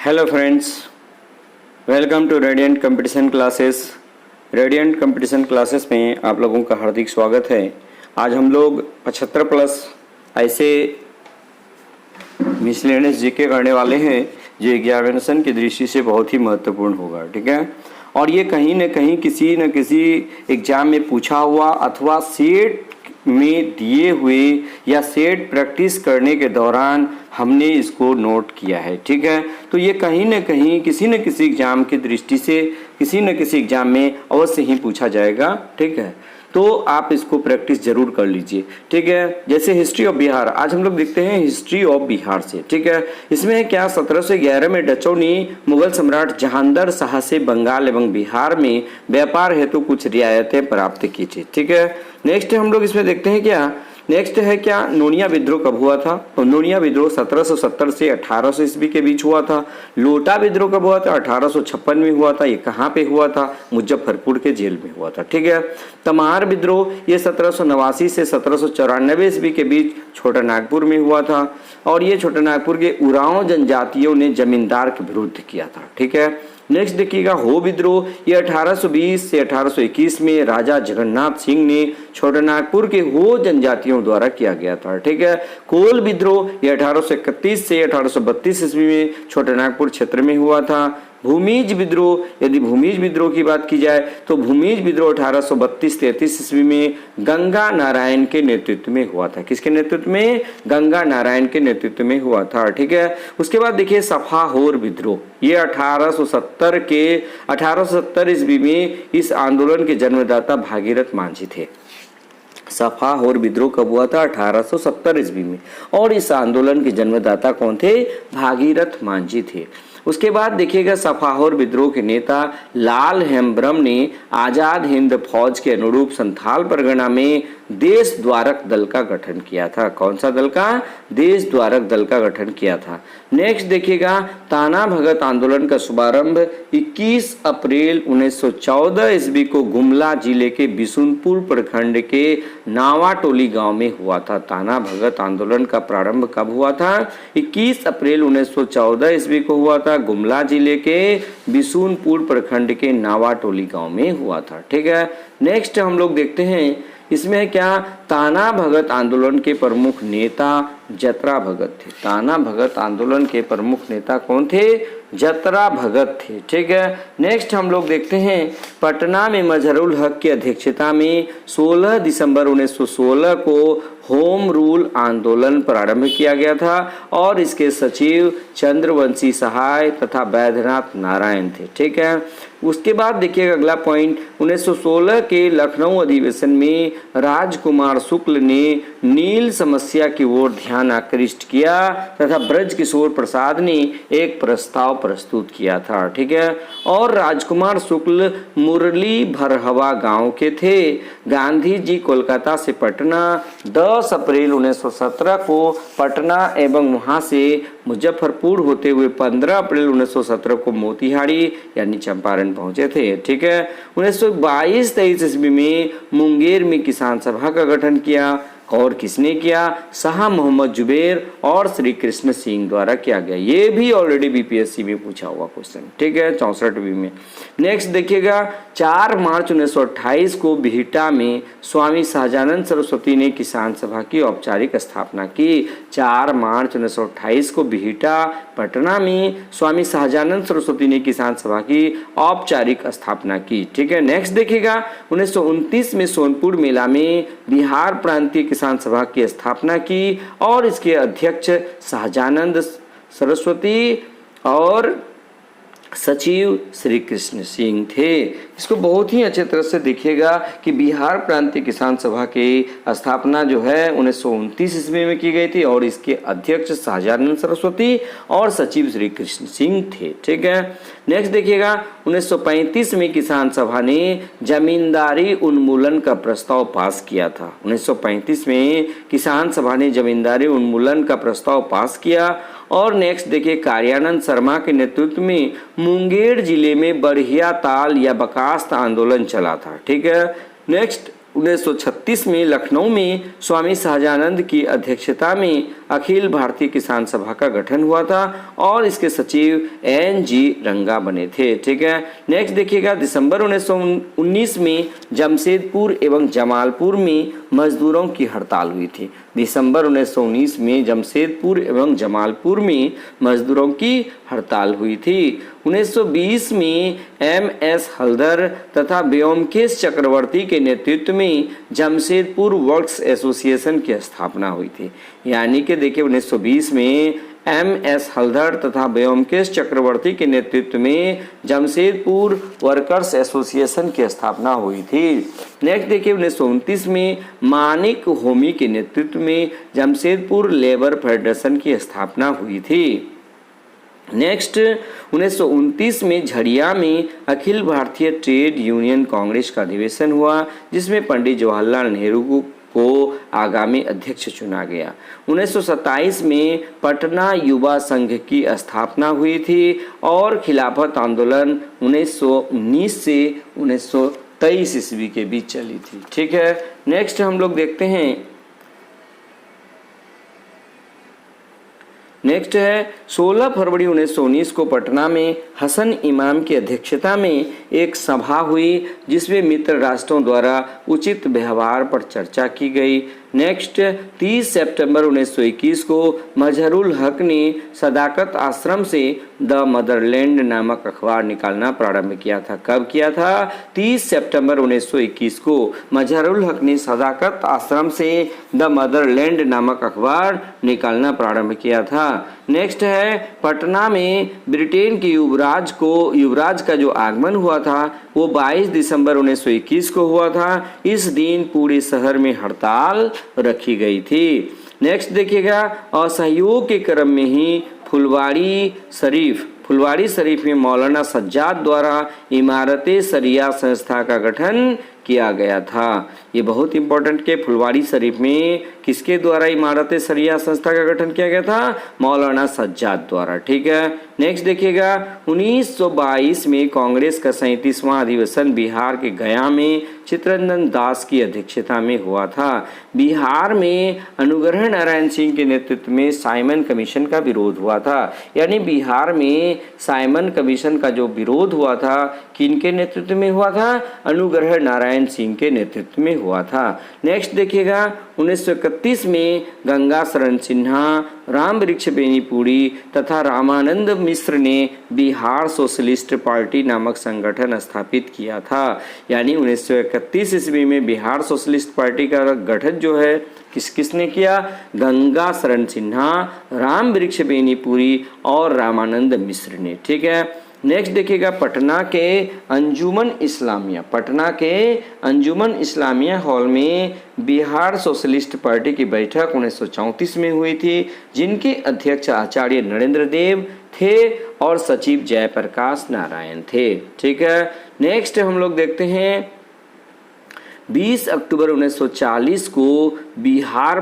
Hello friends, welcome to radiant competition classes. रेडियंट competition क्लासेस में आप लोगों का हार्दिक स्वागत है। आज हम लोग 75 प्लस ऐसे मिसलेनियस जीके करने वाले हैं जो एग्जामिनेशन की दृष्टि से बहुत ही महत्वपूर्ण होगा, ठीक है। और ये कहीं न कहीं किसी न किसी एग्जाम में पूछा हुआ अथवा सेट में दिए हुए या सेट प्रैक्टिस करने के दौरान हमने इसको नोट किया है, ठीक है। तो ये कहीं न कहीं किसी न किसी एग्जाम की दृष्टि से किसी न किसी एग्जाम में अवश्य ही पूछा जाएगा, ठीक है। तो आप इसको प्रैक्टिस जरूर कर लीजिए, ठीक है। जैसे हिस्ट्री ऑफ बिहार, आज हम लोग देखते हैं हिस्ट्री ऑफ बिहार से, ठीक है। इसमें क्या 1711 में डचों ने मुगल सम्राट जहांगीर शाह से बंगाल एवं बिहार में व्यापार हेतु कुछ रियायतें प्राप्त की थी, ठीक है। नेक्स्ट हम लोग इसमें देखते हैं नेक्स्ट है क्या नोनिया विद्रोह कब हुआ था। तो नोनिया विद्रोह 1770 से 1800 ईस्वी के बीच हुआ था। लोटा विद्रोह कब हुआ था? 1856 में हुआ था। ये कहाँ पे हुआ था? मुजफ्फरपुर के जेल में हुआ था, ठीक है। तमार विद्रोह ये 1789 से 1794 ईस्वी के बीच छोटा नागपुर में हुआ था। और ये छोटा नागपुर के उरांव जनजातियों ने जमींदार के विरुद्ध किया था, ठीक है। नेक्स्ट देखिएगा हो विद्रोह, ये 1820 से 1821 में राजा जगन्नाथ सिंह ने छोटानागपुर के हो जनजातियों द्वारा किया गया था, ठीक है। कोल विद्रोह ये 1831 से 1832 ईस्वी में छोटानागपुर क्षेत्र में हुआ था। भूमिज विद्रोह, यदि भूमिज विद्रोह की बात की जाए तो भूमिज विद्रोह 1832-33 ईस्वी में गंगा नारायण के नेतृत्व में हुआ था। किसके नेतृत्व में? गंगा नारायण के नेतृत्व में हुआ था, ठीक है। उसके बाद देखिए सफाहोर विद्रोह, ये 1870 ईस्वी में इस आंदोलन के जन्मदाता भागीरथ मांझी थे। सफाहोर विद्रोह कब हुआ था? 1870 ईस्वी में। और इस आंदोलन के जन्मदाता कौन थे? भागीरथ मांझी थे। उसके बाद देखिएगा सफाहोर विद्रोह के नेता लाल हेम्ब्रम ने आजाद हिंद फौज के अनुरूप संथाल परगना में देश द्वारक दल का गठन किया था। कौन सा दल का? देश द्वारक दल का गठन किया था। नेक्स्ट देखिएगा ताना भगत आंदोलन का शुभारंभ 21 अप्रैल 1914 ईस्वी को गुमला जिले के बिशुनपुर प्रखंड के नावाटोली गांव में हुआ था। ताना भगत आंदोलन का प्रारंभ कब हुआ था? 21 अप्रैल 1914 ईस्वी को हुआ था। गुमला जिले के बिशुनपुर प्रखंड के नावाटोली गांव में हुआ था, ठीक है। नेक्स्ट हम लोग देखते हैं इसमें क्या ताना भगत आंदोलन के प्रमुख नेता जतरा भगत थे। ताना भगत आंदोलन के प्रमुख नेता कौन थे? जतरा भगत थे, ठीक है। नेक्स्ट हम लोग देखते हैं पटना में मजहरुल हक की अध्यक्षता में 16 दिसंबर 1916 को होम रूल आंदोलन प्रारंभ किया गया था और इसके सचिव चंद्रवंशी सहाय तथा वैद्यनाथ नारायण थे, ठीक है। उसके बाद देखिएगा अगला पॉइंट 1916 के लखनऊ अधिवेशन में राजकुमार शुक्ल ने नील समस्या की ओर ध्यान आकृष्ट किया तथा ब्रज किशोर प्रसाद ने एक प्रस्ताव प्रस्तुत किया था, ठीक है। और राजकुमार शुक्ल मुरली भरहवा गांव के थे। गांधी जी कोलकाता से पटना 10 अप्रैल 1917 को पटना एवं वहां से मुजफ्फरपुर होते हुए 15 अप्रैल 1917 को मोतिहारी यानी चंपारण पहुंचे थे, ठीक है। 1922-23 ईस्वी में मुंगेर में किसान सभा का गठन किया और किसने किया? शाह मोहम्मद जुबैर और श्री कृष्ण सिंह द्वारा किया गया। ये भी ऑलरेडी बीपीएससी में पूछा हुआ क्वेश्चन, ठीक है, 64वीं में। नेक्स्ट देखिएगा 4 मार्च 1928 को बिहटा में स्वामी सहजानंद सरस्वती ने किसान सभा की औपचारिक स्थापना की। 4 मार्च 1928 को बिहटा पटना में स्वामी सहजानंद सरस्वती ने किसान सभा की औपचारिक स्थापना की, ठीक है। नेक्स्ट देखिएगा 1929 में सोनपुर मेला में बिहार प्रांतीय किसान सभा की स्थापना की और इसके अध्यक्ष सहजानंद सरस्वती और सचिव श्री कृष्ण सिंह थे। इसको बहुत ही अच्छे तरह से देखिएगा कि बिहार प्रांतीय किसान सभा की स्थापना जो है 1929 ईस्वी में की गई थी और इसके अध्यक्ष सहजानंद सरस्वती और सचिव श्री कृष्ण सिंह थे, ठीक है। नेक्स्ट देखिएगा 1935 में किसान सभा ने जमींदारी उन्मूलन का प्रस्ताव पास किया था। 1935 में किसान सभा ने जमींदारी उन्मूलन का प्रस्ताव पास किया। और नेक्स्ट देखिए कार्यानंद शर्मा के नेतृत्व में मुंगेर जिले में बढ़िया ताल या बकास्त आंदोलन चला था, ठीक है। नेक्स्ट 1936 में लखनऊ में स्वामी सहजानंद की अध्यक्षता में अखिल भारतीय किसान सभा का गठन हुआ था और इसके सचिव NG रंगा बने थे। ठीक है, नेक्स्ट देखिएगा, दिसंबर 1919 में जमशेदपुर एवं जमालपुर में मजदूरों की हड़ताल हुई थी। दिसंबर 1919 में जमशेदपुर एवं जमालपुर में मजदूरों की हड़ताल हुई थी। 1920 में MS हल्दर तथा व्योमकेश चक्रवर्ती के नेतृत्व में जमशेदपुर वर्क्स एसोसिएशन की स्थापना हुई थी। यानी कि देखिए 1920 में MS हल्दर तथा व्योमकेश चक्रवर्ती के नेतृत्व में जमशेदपुर वर्कर्स एसोसिएशन की स्थापना हुई थी। नेक्स्ट देखिए 1929 में मानिक होमी के नेतृत्व में जमशेदपुर लेबर फेडरेशन की स्थापना हुई थी। नेक्स्ट 1929 में झड़िया में अखिल भारतीय ट्रेड यूनियन कांग्रेस का अधिवेशन हुआ, जिसमें पंडित जवाहरलाल नेहरू को आगामी अध्यक्ष चुना गया। 1927 में पटना युवा संघ की स्थापना हुई थी और खिलाफत आंदोलन 1919 से 1923 ईस्वी के बीच चली थी। ठीक है, नेक्स्ट हम लोग देखते हैं, नेक्स्ट है 16 फरवरी 1919 को पटना में हसन इमाम की अध्यक्षता में एक सभा हुई, जिसमें मित्र राष्ट्रों द्वारा उचित व्यवहार पर चर्चा की गई। नेक्स्ट 30 सितंबर 1921 को मजहरुल हक ने सदाकत आश्रम से द मदरलैंड नामक अखबार निकालना प्रारंभ किया था। कब किया था? 30 सितंबर 1921 को मजहरुल हक ने सदाकत आश्रम से द मदरलैंड नामक अखबार निकालना प्रारंभ किया था। नेक्स्ट है पटना में ब्रिटेन के युवराज का जो आगमन हुआ था वो 22 दिसंबर 1921 को हुआ था। इस दिन पूरे शहर में हड़ताल रखी गई थी। नेक्स्ट देखिएगा, असहयोग के क्रम में ही फुलवाड़ी शरीफ में मौलाना सज्जाद द्वारा इमारते शरिया संस्था का गठन किया गया था। ये बहुत इंपॉर्टेंट के फुलवाड़ी शरीफ में किसके द्वारा इमारते शरिया संस्था का गठन किया गया था? मौलाना सज्जाद द्वारा। ठीक है, नेक्स्ट देखिएगा 1922 में कांग्रेस का 37वां अधिवेशन बिहार के गया में चित्तरंजन दास की अध्यक्षता में हुआ था। बिहार में अनुग्रह नारायण सिंह के नेतृत्व में साइमन कमीशन का विरोध हुआ था। यानी बिहार में साइमन कमीशन का जो विरोध हुआ था किनके नेतृत्व में हुआ था? अनुग्रह नारायण सिंह के नेतृत्व में हुआ था। नेक्स्ट देखिएगा 1931 में गंगा शरण सिन्हा, राम वृक्ष बेनीपुरी तथा रामानंद मिश्र ने बिहार सोशलिस्ट पार्टी नामक संगठन स्थापित किया था। यानी 1931 ईस्वी में बिहार सोशलिस्ट पार्टी का गठन जो है किसने किया? गंगा शरण सिन्हा, राम वृक्ष बेनीपुरी और रामानंद मिश्र ने। ठीक है, नेक्स्ट देखिएगा पटना के अंजुमन इस्लामिया हॉल में बिहार सोशलिस्ट पार्टी की बैठक 1934 में हुई थी, जिनके अध्यक्ष आचार्य नरेंद्र देव थे और सचिव जयप्रकाश नारायण थे। ठीक है, नेक्स्ट हम लोग देखते हैं 20 अक्टूबर 1940 को बिहार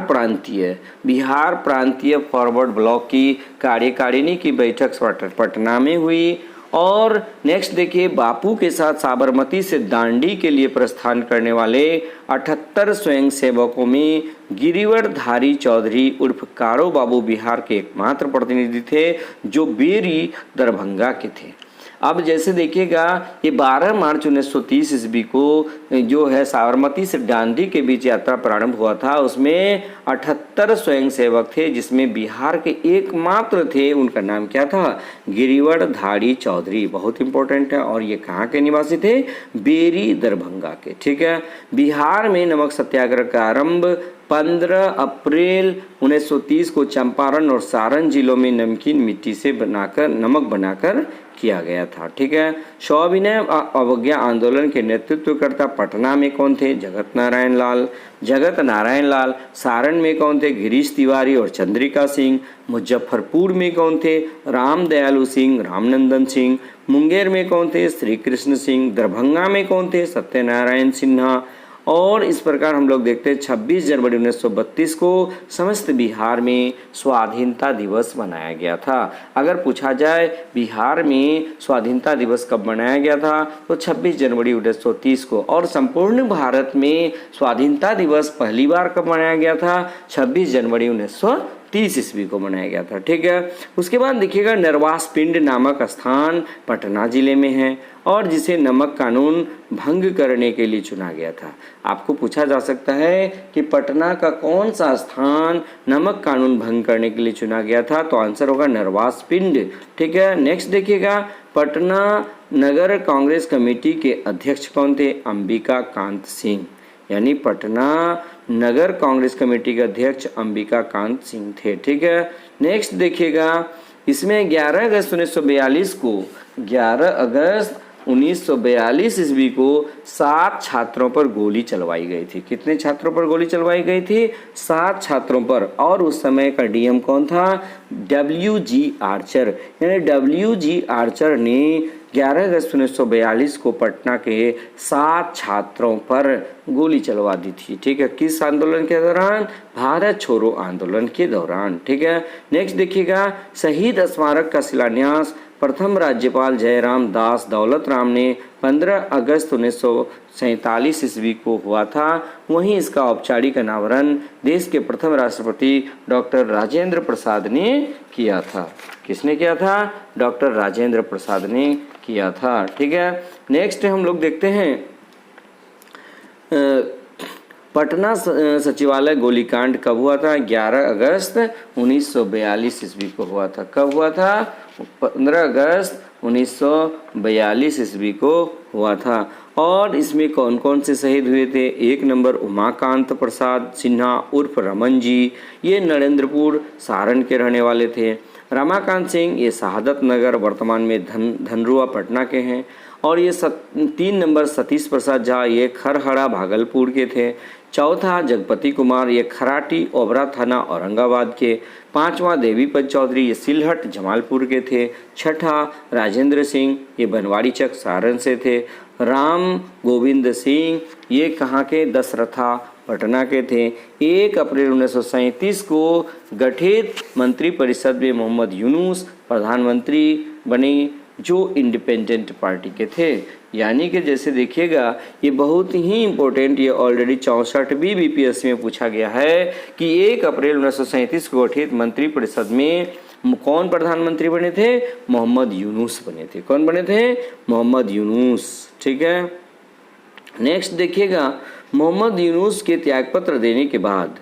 प्रांतीय फॉरवर्ड ब्लॉक की कार्यकारिणी की बैठक पटना में हुई। और नेक्स्ट देखिए, बापू के साथ साबरमती से दांडी के लिए प्रस्थान करने वाले 78 स्वयंसेवकों में गिरिवरधारी चौधरी उर्फ कारो बाबू बिहार के एकमात्र प्रतिनिधि थे जो बेरी दरभंगा के थे। अब जैसे देखिएगा ये 12 मार्च 1930 ईस्वी को जो है साबरमती से दांडी के बीच यात्रा प्रारंभ हुआ था। उसमें 78 स्वयंसेवक थे, जिसमें बिहार के एकमात्र थे, उनका नाम क्या था? गिरिवरधारी चौधरी। बहुत इंपॉर्टेंट है। और ये कहाँ के निवासी थे? बेरी दरभंगा के। ठीक है, बिहार में नमक सत्याग्रह का आरंभ 15 अप्रैल 1930 को चंपारण और सारण जिलों में नमकीन मिट्टी से नमक बनाकर किया गया था। ठीक है, सविनय अवज्ञा आंदोलन के नेतृत्वकर्ता पटना में कौन थे? जगत नारायण लाल। सारण में कौन थे? गिरीश तिवारी और चंद्रिका सिंह। मुजफ्फरपुर में कौन थे? राम दयालु सिंह, रामनंदन सिंह। मुंगेर में कौन थे? श्री कृष्ण सिंह। दरभंगा में कौन थे? सत्यनारायण सिन्हा। और इस प्रकार हम लोग देखते हैं 26 जनवरी 1932 को समस्त बिहार में स्वाधीनता दिवस मनाया गया था। अगर पूछा जाए बिहार में स्वाधीनता दिवस कब मनाया गया था तो 26 जनवरी 1930 को। और संपूर्ण भारत में स्वाधीनता दिवस पहली बार कब मनाया गया था? 26 जनवरी 1930 30 ईस्वी को बनाया गया था। ठीक है, उसके बाद देखिएगा नरवास पिंड नामक स्थान पटना जिले में है और जिसे नमक कानून भंग करने के लिए चुना गया था। आपको पूछा जा सकता है कि पटना का कौन सा स्थान नमक कानून भंग करने के लिए चुना गया था, तो आंसर होगा नरवास पिंड। ठीक है, नेक्स्ट देखिएगा पटना नगर कांग्रेस कमेटी के अध्यक्ष कौन थे, अंबिका कांत सिंह, यानी पटना नगर कांग्रेस कमेटी के अध्यक्ष अंबिका कांत सिंह थे। ठीक है, नेक्स्ट देखिएगा इसमें 11 अगस्त 1942 को 11 अगस्त 1942 ईस्वी को 7 छात्रों पर गोली चलवाई गई थी। कितने छात्रों पर गोली चलवाई गई थी, 7 छात्रों पर, और उस समय का डीएम कौन था, WG आर्चर, यानी WG आर्चर ने 11 अगस्त 1942 को पटना के 7 छात्रों पर गोली चलवा दी थी। ठीक है, किस आंदोलन के दौरान, भारत छोड़ो आंदोलन के दौरान। ठीक है, नेक्स्ट देखिएगा शहीद स्मारक का शिलान्यास प्रथम राज्यपाल जयराम दास दौलत राम ने 15 अगस्त 1947 ईस्वी को हुआ था। वहीं इसका औपचारिक अनावरण देश के प्रथम राष्ट्रपति डॉक्टर राजेंद्र प्रसाद ने किया था। किसने किया था, डॉक्टर राजेंद्र प्रसाद ने किया था। ठीक है, नेक्स्ट हम लोग देखते हैं पटना सचिवालय गोलीकांड कब हुआ था, 11 अगस्त 1942 ईस्वी को हुआ था। कब हुआ था, 15 अगस्त 1942 ईस्वी को हुआ था। और इसमें कौन कौन से शहीद हुए थे, 1 नंबर उमाकांत प्रसाद सिन्हा उर्फ रमन जी, ये नरेंद्रपुर सारण के रहने वाले थे। रमाकांत सिंह ये शहादत नगर वर्तमान में धनरुआ पटना के हैं। और ये 3 नंबर सतीश प्रसाद झा ये खरहरा भागलपुर के थे। चौथा जगपति कुमार ये खराटी ओबरा थाना औरंगाबाद के। 5वां देवीपत चौधरी ये सिलहट जमालपुर के थे। 6ठा राजेंद्र सिंह ये बनवाड़ी चक सारण से थे। राम गोविंद सिंह ये कहाँ के, दसरथा पटना के थे। 1 अप्रैल 1937 को गठित मंत्रिपरिषद में मोहम्मद यूनुस प्रधानमंत्री बने जो इंडिपेंडेंट पार्टी के थे। यानी कि जैसे देखिएगा ये बहुत ही इम्पोर्टेंट, ये ऑलरेडी 64वीं बीपीएससी में पूछा गया है कि 1 अप्रैल 1937 को गठित मंत्रिपरिषद में कौन प्रधानमंत्री बने थे, मोहम्मद यूनुस बने थे। कौन बने थे, मोहम्मद यूनुस। ठीक है, नेक्स्ट देखिएगा मोहम्मद यूनुस के त्यागपत्र देने के बाद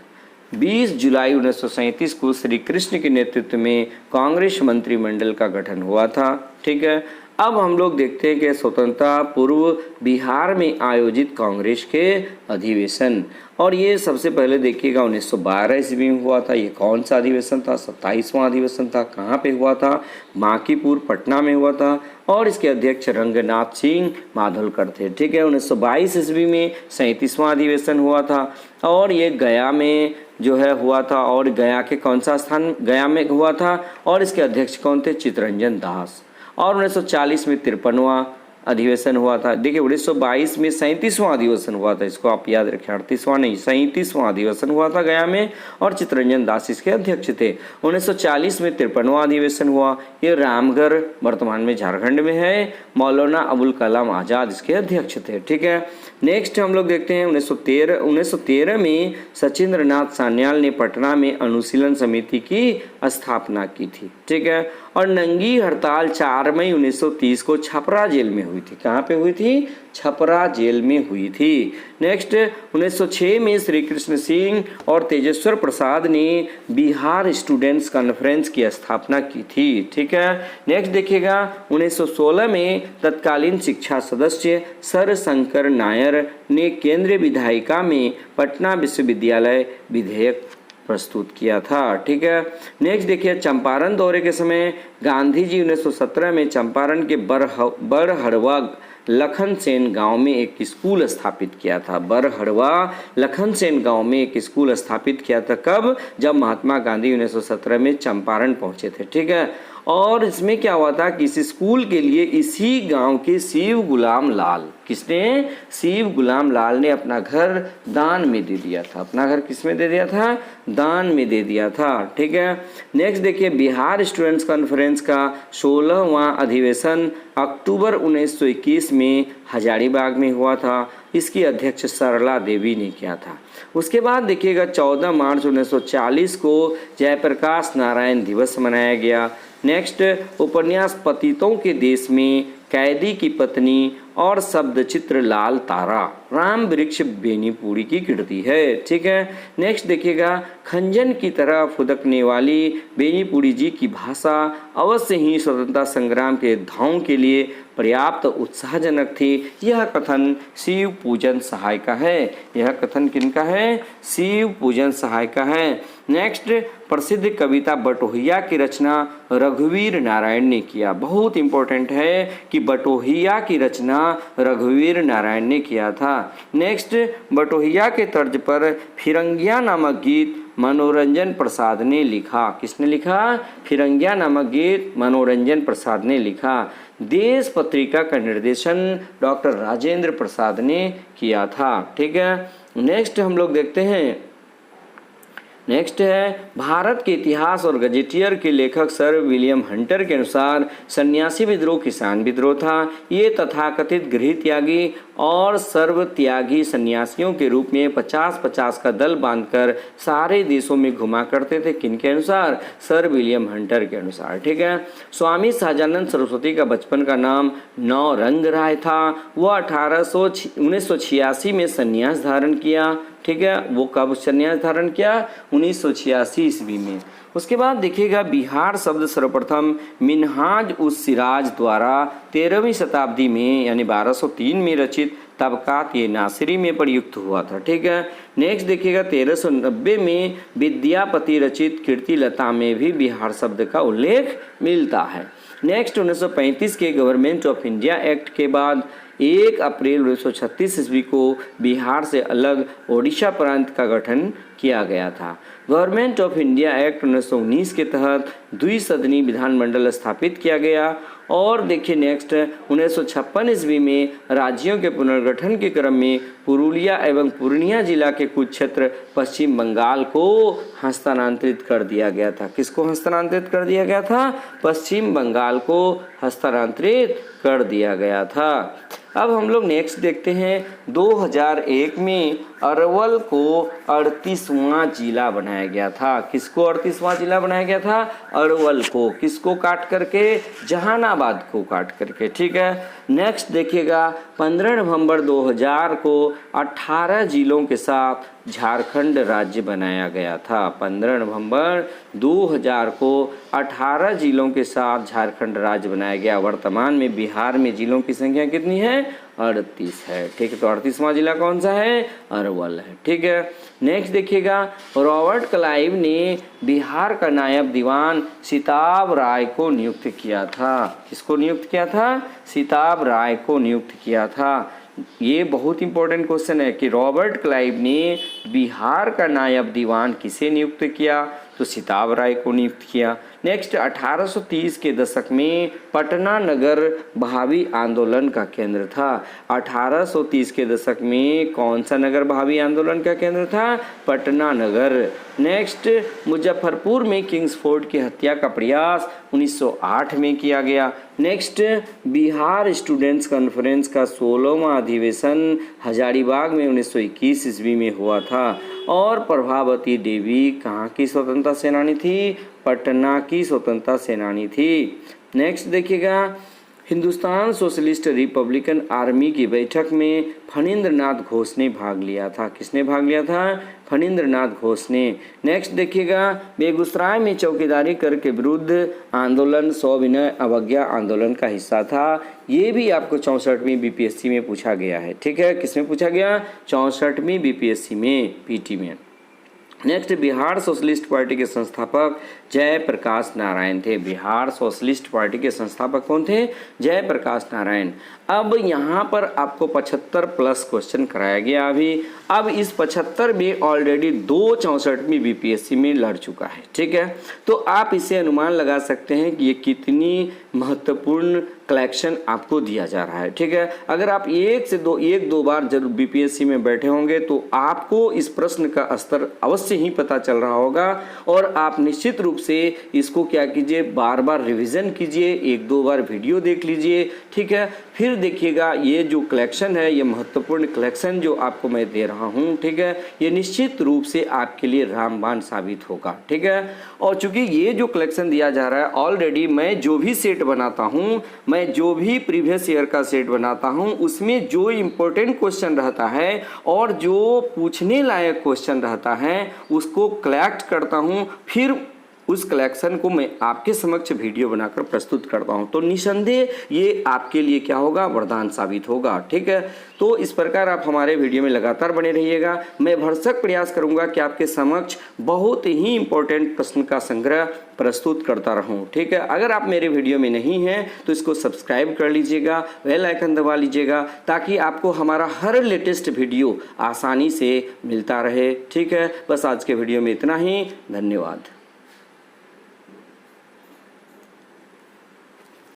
20 जुलाई 1937 को श्री कृष्ण के नेतृत्व में कांग्रेस मंत्रिमंडल का गठन हुआ था। ठीक है, अब हम लोग देखते हैं कि स्वतंत्रता पूर्व बिहार में आयोजित कांग्रेस के अधिवेशन, और ये सबसे पहले देखिएगा 1912 ईस्वी में हुआ था। ये कौन सा अधिवेशन था, 27वां अधिवेशन था। कहाँ पे हुआ था, बांकीपुर पटना में हुआ था, और इसके अध्यक्ष रंगनाथ सिंह माधोलकर थे। ठीक है, 1922 ईस्वी में 37वां अधिवेशन हुआ था, और ये गया में जो है हुआ था। और गया के कौन सा स्थान, गया में हुआ था, और इसके अध्यक्ष कौन थे, चित्तरंजन दास। और 1940 में 53वां अधिवेशन हुआ था। देखिए 1922 में 37वां अधिवेशन हुआ था, इसको आप याद रखें, 38वां नहीं, 37वां अधिवेशन हुआ था गया में, और चित्तरंजन दास इसके अध्यक्ष थे। 1940 में 53वां अधिवेशन हुआ, ये रामगढ़ वर्तमान में झारखंड में है। मौलाना अबुल कलाम आज़ाद इसके अध्यक्ष थे। ठीक है, नेक्स्ट हम लोग देखते हैं 1913 में सचिंद्र नाथ सान्याल ने पटना में अनुशीलन समिति की स्थापना की थी। ठीक है, और नंगी हड़ताल 4 मई 1930 को छपरा जेल में हुई थी। कहाँ पे हुई थी, छपरा जेल में हुई थी। नेक्स्ट 1906 में श्री कृष्ण सिंह और तेजेश्वर प्रसाद ने बिहार स्टूडेंट्स कॉन्फ्रेंस की स्थापना की थी। ठीक है, नेक्स्ट देखिएगा 1916 में तत्कालीन शिक्षा सदस्य सर शंकर नायर ने केंद्रीय विधायिका में पटना विश्वविद्यालय विधेयक प्रस्तुत किया था। ठीक है, नेक्स्ट देखिए चंपारण दौरे के समय गांधी जी 1917 में चंपारण के बरहड़वा लखन सेन गांव में एक स्कूल स्थापित किया था। बरहड़वा लखन सेन गांव में एक स्कूल स्थापित किया था। कब, जब महात्मा गांधी 1917 में चंपारण पहुंचे थे। ठीक है, और इसमें क्या हुआ था कि इस स्कूल के लिए इसी गांव के शिव गुलाम लाल, किसने, शिव गुलाम लाल ने अपना घर दान में दे दिया था। अपना घर किसमें दे दिया था, दान में दे दिया था। ठीक है, नेक्स्ट देखिए बिहार स्टूडेंट्स कॉन्फ्रेंस का 16वां अधिवेशन अक्टूबर 1921 में हजारीबाग में हुआ था। इसकी अध्यक्ष सरला देवी ने किया था। उसके बाद देखिएगा 14 मार्च 1940 को जयप्रकाश नारायण दिवस मनाया गया। नेक्स्ट उपन्यास पतितों के देश में, कैदी की पत्नी और शब्द चित्र लाल तारा राम वृक्ष बेनीपुरी की कृति है। ठीक है। नेक्स्ट देखिएगा खंजन की तरह फुदकने वाली बेनीपुरी जी की भाषा अवश्य ही स्वतंत्रता संग्राम के धावों के लिए पर्याप्त उत्साहजनक थी। यह कथन शिव पूजन सहाय का है। यह कथन किनका है? शिव पूजन सहाय का है। नेक्स्ट प्रसिद्ध कविता बटोहिया की रचना रघुवीर नारायण ने किया। बहुत इंपॉर्टेंट है कि बटोहिया की रचना रघुवीर नारायण ने किया था। नेक्स्ट बटोहिया के तर्ज पर फिरंगिया नामक गीत मनोरंजन प्रसाद ने लिखा। किसने लिखा? फिरंगिया नामक गीत मनोरंजन प्रसाद ने लिखा। देश पत्रिका का निर्देशन डॉक्टर राजेंद्र प्रसाद ने किया था। ठीक है। नेक्स्ट हम लोग देखते हैं, नेक्स्ट है भारत के इतिहास और गजेटियर के लेखक सर विलियम हंटर के अनुसार सन्यासी विद्रोह किसान विद्रोह था। ये तथाकथित गृह त्यागी और सर्व त्यागी सन्यासियों के रूप में 50-50 का दल बांधकर सारे देशों में घुमा करते थे। किनके अनुसार? सर विलियम हंटर के अनुसार। ठीक है। स्वामी सहजानंद सरस्वती का बचपन का नाम नौरंग राय था। वह 1986 में संन्यास धारण किया। ठीक है। वो कब संन्यास धारण किया? 1986 ईस्वी में। उसके बाद देखिएगा बिहार शब्द सर्वप्रथम मिन्हाज उस सिराज द्वारा 13वीं शताब्दी में यानी 1203 में रचित तबकात ये नासिरी में प्रयुक्त हुआ था। ठीक है। नेक्स्ट देखिएगा 1390 में विद्यापति रचित कीर्तिलता में भी बिहार शब्द का उल्लेख मिलता है। नेक्स्ट 1935 के गवर्नमेंट ऑफ इंडिया एक्ट के बाद 1 अप्रैल 1936 ईस्वी को बिहार से अलग ओडिशा प्रांत का गठन किया गया था। गवर्नमेंट ऑफ इंडिया एक्ट 1919 के तहत द्विसदनी विधानमंडल स्थापित किया गया। और देखिए नेक्स्ट 1956 ईस्वी में राज्यों के पुनर्गठन के क्रम में पुरुलिया एवं पूर्णिया जिला के कुछ क्षेत्र पश्चिम बंगाल को हस्तांतरित कर दिया गया था। किसको हस्तांतरित कर दिया गया था? पश्चिम बंगाल को हस्तांतरित कर दिया गया था। अब हम लोग नेक्स्ट देखते हैं 2001 में अरवल को 38वां जिला बनाया गया था। किसको 38वां जिला बनाया गया था? अरवल को। किसको काट करके? जहानाबाद को काट करके। ठीक है। नेक्स्ट देखिएगा 15 नवंबर 2000 को 18 जिलों के साथ झारखंड राज्य बनाया गया था। 15 नवंबर 2000 को 18 जिलों के साथ झारखंड राज्य बनाया गया। वर्तमान में बिहार में जिलों की संख्या कितनी है? 38 है। ठीक है। तो 38वां जिला कौन सा है? अरवल है। ठीक है। नेक्स्ट देखिएगा रॉबर्ट क्लाइव ने बिहार का नायब दीवान सिताब राय को नियुक्त किया था। किसको नियुक्त किया था? सिताब राय को नियुक्त किया था। ये बहुत इंपॉर्टेंट क्वेश्चन है कि रॉबर्ट क्लाइव ने बिहार का नायब दीवान किसे नियुक्त किया? तो सिताब राय को नियुक्त किया। नेक्स्ट 1830 के दशक में पटना नगर भावी आंदोलन का केंद्र था। 1830 के दशक में कौन सा नगर भावी आंदोलन का केंद्र था? पटना नगर। नेक्स्ट मुजफ्फरपुर में किंग्सफोर्ड की हत्या का प्रयास 1908 में किया गया। नेक्स्ट बिहार स्टूडेंट्स कॉन्फ्रेंस का 16वां अधिवेशन हजारीबाग में 1921 ईस्वी में हुआ था। और प्रभावती देवी कहाँ की स्वतंत्रता सेनानी थी? पटना की स्वतंत्रता सेनानी थी। नेक्स्ट देखिएगा हिंदुस्तान सोशलिस्ट रिपब्लिकन आर्मी की बैठक में फणींद्र नाथ घोष ने भाग लिया था। किसने भाग लिया था? फणींद्र नाथ घोष ने। नेक्स्ट देखिएगा बेगूसराय में चौकीदारी कर के विरुद्ध आंदोलन सविनय अवज्ञा आंदोलन का हिस्सा था। ये भी आपको 64वीं बीपीएससी में पूछा गया है। ठीक है। किसमें पूछा गया? 64वीं बीपीएससी में, पीटी में। नेक्स्ट बिहार सोशलिस्ट पार्टी के संस्थापक जयप्रकाश नारायण थे। बिहार सोशलिस्ट पार्टी के संस्थापक कौन थे? जयप्रकाश नारायण। अब यहाँ पर आपको 75 प्लस क्वेश्चन कराया गया अभी। अब इस 75 में ऑलरेडी 2 64वीं बीपीएससी में लड़ चुका है। ठीक है। तो आप इसे अनुमान लगा सकते हैं कि ये कितनी महत्वपूर्ण कलेक्शन आपको दिया जा रहा है। ठीक है। अगर आप एक दो बार जरूर बीपीएससी में बैठे होंगे तो आपको इस प्रश्न का स्तर अवश्य ही पता चल रहा होगा और आप निश्चित रूप से इसको क्या कीजिए, बार बार रिवीजन कीजिए, 1-2 बार वीडियो देख लीजिए, ठीक है। फिर देखिएगा ये जो कलेक्शन है, ये महत्वपूर्ण कलेक्शन जो आपको मैं दे रहा हूँ, ठीक है, ये निश्चित रूप से आपके लिए रामबाण साबित होगा, ठीक है। और चूंकि ये जो कलेक्शन दिया जा रहा है, ऑलरेडी मैं जो भी सेट बनाता हूँ, मैं जो भी प्रीवियस ईयर का सेट बनाता हूँ, उसमें जो इम्पोर्टेंट क्वेश्चन रहता है और जो पूछने लायक क्वेश्चन रहता है उसको कलेक्ट करता हूँ, फिर उस कलेक्शन को मैं आपके समक्ष वीडियो बनाकर प्रस्तुत करता हूं। तो निसंदेह ये आपके लिए क्या होगा, वरदान साबित होगा, ठीक है। तो इस प्रकार आप हमारे वीडियो में लगातार बने रहिएगा। मैं भरसक प्रयास करूंगा कि आपके समक्ष बहुत ही इंपॉर्टेंट प्रश्न का संग्रह प्रस्तुत करता रहूं, ठीक है। अगर आप मेरे वीडियो में नहीं हैं तो इसको सब्सक्राइब कर लीजिएगा, बेल आइकन दबा लीजिएगा, ताकि आपको हमारा हर लेटेस्ट वीडियो आसानी से मिलता रहे, ठीक है। बस आज के वीडियो में इतना ही, धन्यवाद।